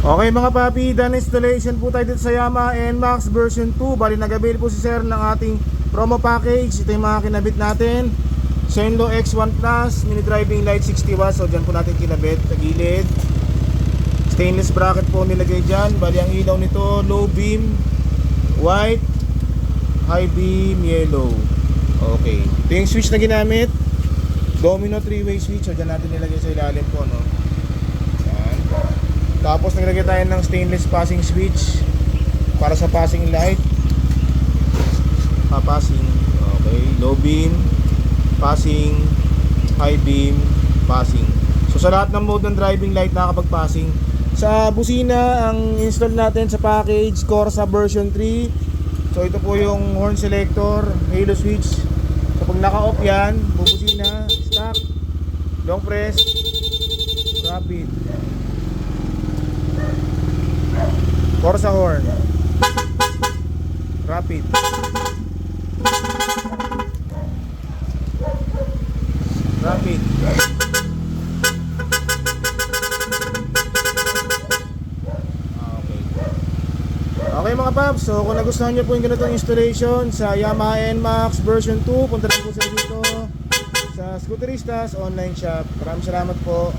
Okay mga papi, done installation po tayo dito sa Yamaha NMAX version 2. Bali nag-avail po si sir ng ating promo package. Ito yung mga kinabit natin. Senlo X1 Plus, mini driving light 60 watts. So dyan po natin kinabit sa gilid. Stainless bracket po nilagay dyan. Bali ang ilaw nito, low beam, white, high beam, yellow. Okay, ito yung switch na ginamit, domino 3-way switch. So dyan natin nilagay sa ilalim po, no? Yan. Tapos naglagay tayo ng stainless passing switch para sa passing light. Passing, okay, low beam, passing, high beam, passing. So sa lahat ng mode ng driving light nakakapag-passing. Sa busina, ang install natin sa package Corsa version 3. So ito po yung horn selector, halo switch. Kapag naka-off yan, bubusina, stop, long press, rapid. Corsa horn, rapid, rapid. Okay mga paps, so kung nagustuhan nyo po yung ganitong installation sa Yamaha NMAX version 2, punta lang po sa dito sa Scooteristas online shop. Maraming salamat po.